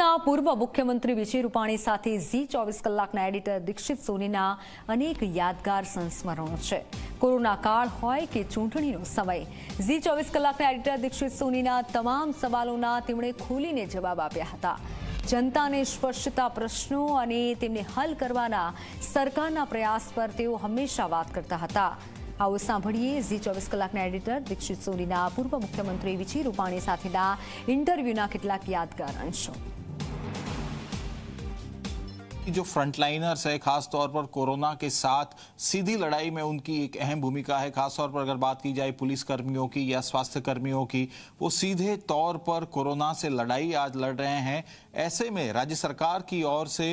ગુજરાતના પૂર્વ મુખ્યમંત્રી વિજય રૂપાણી સાથે ઝી 24 કલાકના એડિટર દીક્ષિત સોનીના અનેક યાદગાર સંસ્મરણો છે। કોરોના કાળ હોય કે ચૂંટણીનો સમય, ઝી 24 કલાકના એડિટર દીક્ષિત સોનીના તમામ સવાલોના તેમણે ખોલીને જવાબ આપ્યા હતા। જનતાને સ્પર્શતા પ્રશ્નો અને તેમને હલ કરવાના સરકારના પ્રયાસ પર તેઓ હંમેશા વાત કરતા હતા। आओ सांभळीए ઝી 24 કલાકના એડિટર દીક્ષિત સોનીના પૂર્व मुख्यमंत्री विजय रूपाणी સાથેના इंटरव्यूના કેટલાક યાદગાર અંશો। जो फ्रंटलाइनर्स है, खास तौर पर कोरोना के साथ सीधी लड़ाई में उनकी एक अहम भूमिका है। खास तौर पर अगर बात की जाए पुलिस कर्मियों की या स्वास्थ्य कर्मियों की, वो सीधे तौर पर कोरोना से लड़ाई आज लड़ रहे हैं। ऐसे में राज्य सरकार की ओर से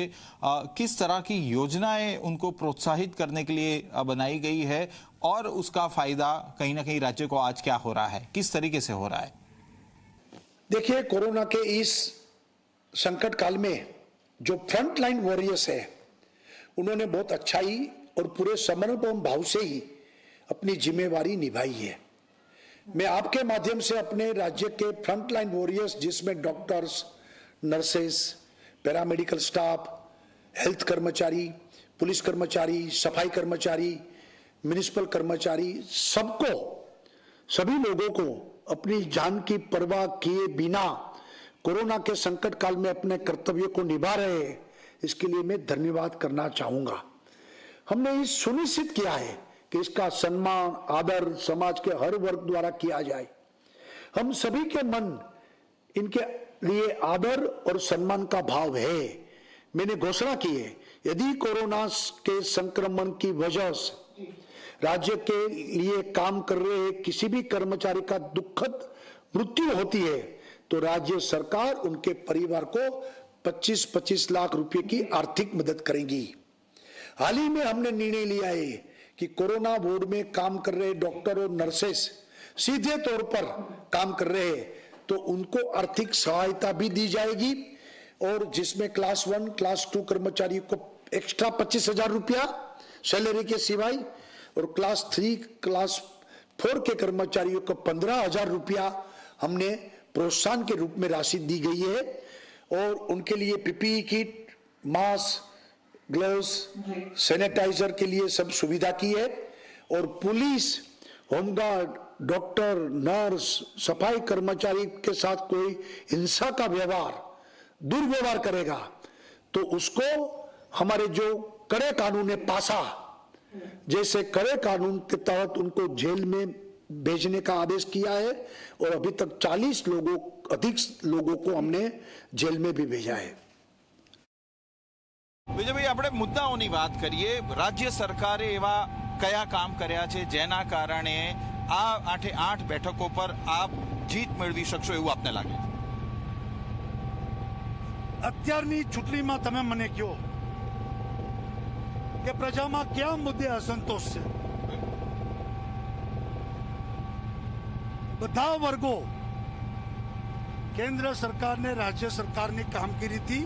किस तरह की योजनाएं उनको प्रोत्साहित करने के लिए बनाई गई है और उसका फायदा कहीं ना कहीं राज्य को आज क्या हो रहा है, किस तरीके से हो रहा है? देखिए, कोरोना के इस संकट काल में जो फ्रंट लाइन वॉरियर्स है, उन्होंने बहुत अच्छाई और पूरे समर्पण भाव से ही अपनी जिम्मेवारी निभाई है। मैं आपके माध्यम से अपने राज्य के फ्रंट लाइन वॉरियर्स, जिसमें doctors, nurses, paramedical staff, health कर्मचारी, पुलिस कर्मचारी, सफाई कर्मचारी, म्युनिसिपल कर्मचारी, सबको, सभी लोगों को अपनी जान की परवाह किए बिना कोरोना के संकट काल में अपने कर्तव्य को निभा रहे हैं, इसके लिए मैं धन्यवाद करना चाहूंगा। हमने ये सुनिश्चित किया है कि इसका सम्मान, आदर समाज के हर वर्ग द्वारा किया जाए। हम सभी के मन इनके लिए आदर और सम्मान का भाव है। मैंने घोषणा की है, यदि कोरोना के संक्रमण की वजह से राज्य के लिए काम कर रहे किसी भी कर्मचारी का दुखद मृत्यु होती है तो राज्य सरकार उनके परिवार को 25-25 लाख रुपए की आर्थिक मदद करेगी। हाल ही में हमने निर्णय लिया है कि कोरोना वार्ड में काम कर रहे डॉक्टर और नर्सेस सीधे तौर पर काम कर रहे हैं तो उनको आर्थिक सहायता भी दी जाएगी, और जिसमें क्लास 1, क्लास 2 कर्मचारी को एक्स्ट्रा 25,000 रुपया सैलरी के सिवाय, और क्लास 3, क्लास 4 के कर्मचारियों को 15,000 रुपया हमने प्रोत्साहन के रूप में राशि दी गई है। और उनके लिए PPE kit, mask, gloves, sanitizer के लिए सब सुविधा की है। और पुलिस, होमगार्ड, डॉक्टर, नर्स, सफाई कर्मचारी के साथ कोई हिंसा का व्यवहार, दुर्व्यवहार करेगा तो उसको हमारे जो कड़े कानून है, पासा जैसे कड़े कानून के तहत उनको जेल में भेजने का आदेश किया है, और अभी तक 40 अधिक लोगों को हमने जेल में भी भेजा है। विजय भाई, આપણે મુદ્દાઓની વાત કરીએ। રાજ્ય સરકારે એવા કયા કામ કર્યા છે જેના કારણે આ 8 બેઠકો પર આપ જીત મેળવી શકશો એવું આપને લાગે છે? અત્યારની ચૂંટણીમાં તમે મને કહો કે પ્રજામાં કયા મુદ્દે અસંતોષ છે? બધા વર્ગો કેન્દ્ર સરકારને, રાજ્ય સરકારની કામગીરીથી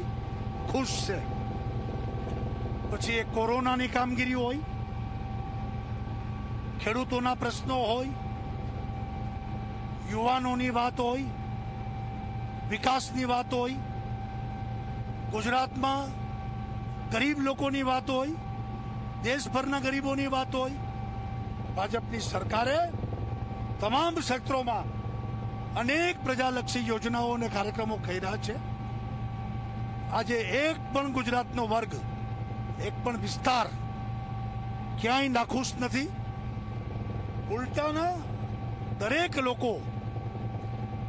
ખુશ છે। પછી એ કોરોનાની કામગીરી હોય, ખેડૂતોના પ્રશ્નો હોય, યુવાનોની વાત હોય, વિકાસની વાત હોય, ગુજરાતમાં ગરીબ લોકોની વાત હોય, દેશભરના ગરીબોની વાત હોય, ભાજપની સરકારે તમામ ક્ષેત્રોમાં અનેક પ્રજાલક્ષી યોજનાઓ અને કાર્યક્રમો કર્યા છે। આજે એક પણ ગુજરાતનો વર્ગ, એક પણ વિસ્તાર ક્યાંય નાખુશ નથી। ઉલટાના દરેક લોકો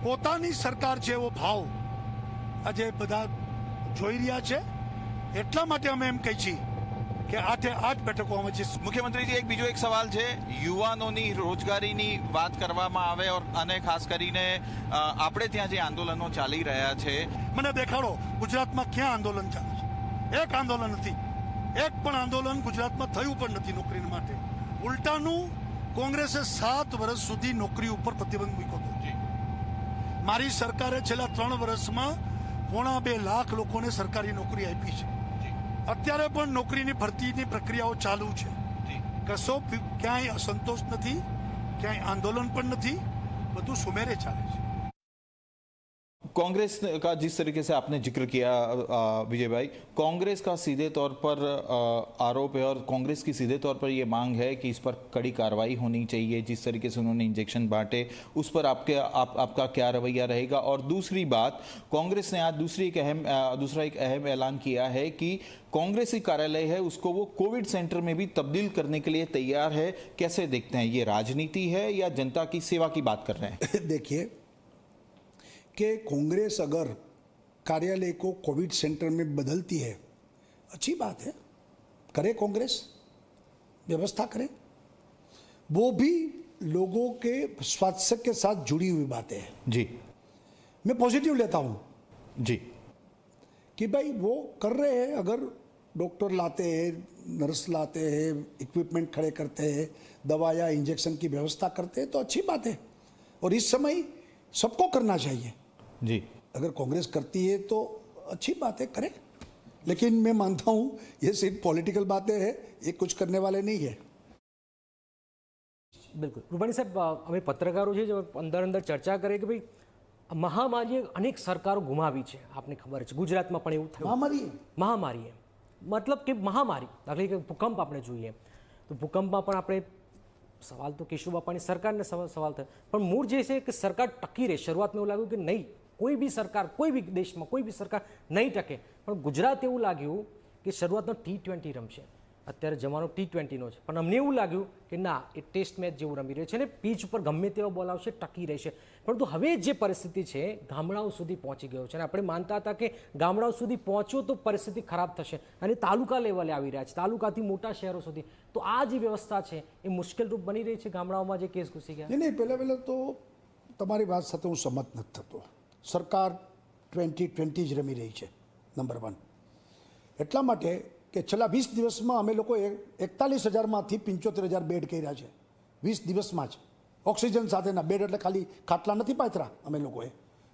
પોતાની સરકાર છે એવો ભાવ આજે બધા જોઈ રહ્યા છે। એટલા માટે અમે એમ કહી છીએ કે 8 બેઠકો અમે જીત। મુખ્યમંત્રીજી, એક બીજો એક સવાલ છે, યુવાનોની રોજગારીની વાત કરવામાં આવે અને ખાસ કરીને આપણે ત્યાં જે આંદોલનો ચાલી રહ્યા છે, મને દેખાડો ગુજરાતમાં ક્યાં આંદોલન ચાલે છે? એક આંદોલન નથી, એક પણ આંદોલન ગુજરાતમાં થયું પણ નથી નોકરી માટે। ઉલટાનું કોંગ્રેસે 7 વર્ષ સુધી નોકરી ઉપર પ્રતિબંધ મૂક્યો હતો। મારી સરકારે છેલ્લા 3 વર્ષમાં 2.25 લાખ લોકોને સરકારી નોકરી આપી છે। અત્યારે પણ નોકરીની ભરતીની પ્રક્રિયાઓ ચાલુ છે। કશો ક્યાંય અસંતોષ નથી, ક્યાંય આંદોલન પણ નથી, બધું સુમેરે ચાલે છે। कांग्रेस का जिस तरीके से आपने जिक्र किया विजय भाई, कांग्रेस का सीधे तौर पर आरोप है और कांग्रेस की सीधे तौर पर ये मांग है कि इस पर कड़ी कार्रवाई होनी चाहिए। जिस तरीके से उन्होंने इंजेक्शन बांटे उस पर आपका क्या रवैया रहेगा? और दूसरी बात, कांग्रेस ने आज दूसरा एक अहम ऐलान किया है कि कांग्रेसी कार्यालय है उसको वो कोविड सेंटर में भी तब्दील करने के लिए तैयार है। कैसे देखते हैं, ये राजनीति है या जनता की सेवा की बात कर रहे हैं? देखिए कि कांग्रेस अगर कार्यालय को कोविड सेंटर में बदलती है, अच्छी बात है, करे कांग्रेस, व्यवस्था करे, वो भी लोगों के स्वास्थ्य के साथ जुड़ी हुई बातें हैं। जी, मैं पॉजिटिव लेता हूँ जी, कि भाई वो कर रहे हैं। अगर डॉक्टर लाते हैं, नर्स लाते हैं, इक्विपमेंट खड़े करते हैं, दवा या इंजेक्शन की व्यवस्था करते हैं तो अच्छी बात है, और इस समय सबको करना चाहिए। जी, अगर कांग्रेस करती है तो अच्छी बात है, करे। लेकिन मैं मानता हूं ये सिर्फ पॉलिटिकल बातें हैं, ये कुछ करने वाले नहीं है। બિલકુલ રૂપાણી સાહેબ, અમે પત્રકારો છે જો અંદર ચર્ચા કરીએ કે ભાઈ મહામારીએ અનેક સરકારો ગુમાવી છે, આપને ખબર છે ગુજરાતમાં પણ એવું થયું। મહામારીએ મતલબ કે મહામારી દાખલા તરીકે ભૂકંપ આપણે જોઈએ તો ભૂકંપમાં પણ આપણે સવાલ તો કેશુબાપાની સરકારને સવાલ થયો, પણ મૂળ જે છે કે સરકાર ટકી રહે। શરૂઆતમાં એવું લાગ્યું કે નહીં, કોઈ બી સરકાર, કોઈ બી દેશમાં કોઈ બી સરકાર નહીં ટકે, પણ ગુજરાત એવું લાગ્યું કે શરૂઆતમાં T20 રમશે, અત્યારે જમાનો T20નો છે, પણ અમને એવું લાગ્યું કે ના, એ ટેસ્ટ મેચ જેવું રમી રહ્યું છે ને પીચ ઉપર ગમે તેવો બોલ આવશે ટકી રહેશે। પરંતુ હવે જે પરિસ્થિતિ છે ગામડાઓ સુધી પહોંચી ગયો છે અને આપણે માનતા હતા કે ગામડાઓ સુધી પહોંચ્યો તો પરિસ્થિતિ ખરાબ થશે અને તાલુકા લેવલે આવી રહ્યા છે, તાલુકાથી મોટા શહેરો સુધી, તો આ જે વ્યવસ્થા છે એ મુશ્કેલરૂપ બની રહી છે ગામડાઓમાં જે કેસ ઘૂસી ગયા। નહીં, પહેલા તો તમારી વાત સાથે હું સંમત નથી થતો। સરકાર 2020 જ રમી રહી છે, નંબર 1 એટલા માટે કે છેલ્લા 20 દિવસમાં અમે લોકો 41,000માંથી 75,000 બેડ કર્યા છે, 20 દિવસમાં જ। ઓક્સિજન સાથેના બેડ એટલે ખાલી ખાટલા નથી પાથરા, અમે લોકોએ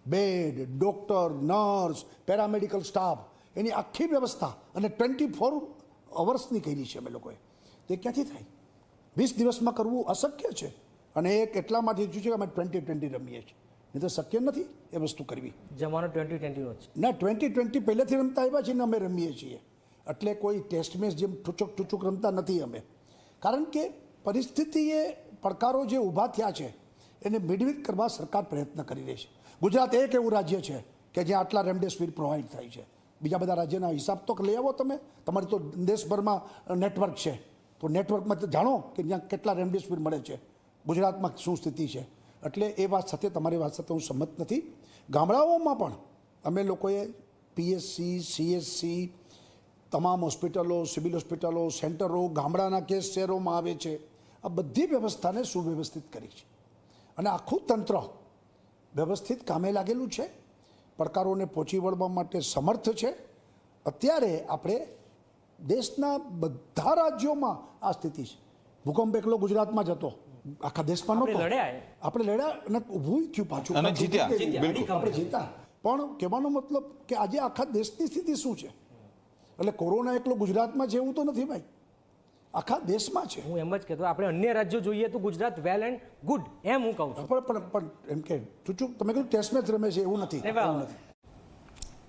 bed, doctor, nurse, paramedical staff, એની આખી વ્યવસ્થા અને 24 અવર્સની કરી છે અમે લોકોએ। તો એ ક્યાંથી થાય? 20 દિવસમાં કરવું અશક્ય છે, અને એક એટલા માટે થયું છે કે અમે 2020 રમીએ છીએ, નહીં તો શક્ય નથી એ વસ્તુ કરવી। જમાનો 2020નો છે ના, 2020 પહેલેથી રમતા આવ્યા છીએ ને અમે રમીએ છીએ, એટલે કોઈ ટેસ્ટ મેચ જેમ ટૂચુક રમતા નથી અમે। કારણ કે પરિસ્થિતિએ પડકારો જે ઊભા થયા છે એને મિડવીટ કરવા સરકાર પ્રયત્ન કરી રહી છે। ગુજરાત એક એવું રાજ્ય છે કે જ્યાં આટલા રેમડેસિવિર પ્રોવાઈડ થાય છે, બીજા બધા રાજ્યના હિસાબ તો લઈ આવો તમે, તમારી તો દેશભરમાં નેટવર્ક છે, તો નેટવર્કમાં જાણો કે જ્યાં કેટલા રેમડેસિવિર મળે છે, ગુજરાતમાં શું સ્થિતિ છે। એટલે એ વાત સાથે, તમારી વાત સાથે હું સંમત નથી। ગામડાઓમાં પણ અમે લોકોએ પીએચસી, સીએચસી, તમામ હોસ્પિટલો, સિવિલ હોસ્પિટલો, સેન્ટરો, ગામડાના કેસ શહેરોમાં આવે છે, આ બધી વ્યવસ્થાને સુવ્યવસ્થિત કરી છે અને આખું તંત્ર વ્યવસ્થિત કામે લાગેલું છે, પડકારોને પહોંચી વળવા માટે સમર્થ છે। અત્યારે આપણે દેશના બધા રાજ્યોમાં આ સ્થિતિ છે। ભૂકંપ એકલો ગુજરાતમાં જ હતો, આખા દેશમાં નહોતો। આપણે લડ્યા અને ઊભું થયું પાછું અને જીત્યા, આપણે જીતા। પણ કહેવાનો મતલબ કે આજે આખા દેશની સ્થિતિ શું છે? એટલે કોરોના એકલો ગુજરાતમાં છે એવું તો નથી ભાઈ, આખા દેશમાં છે। હું એમ જ કહેતો, આપણે અન્ય રાજ્યો જોઈએ તો ગુજરાત વેલ એન્ડ ગુડ એમ હું કહું છું। પણ એમ કે ચૂચુક તમે કીધું ટેસ્ટ મેચ રમે છે એવું નથી,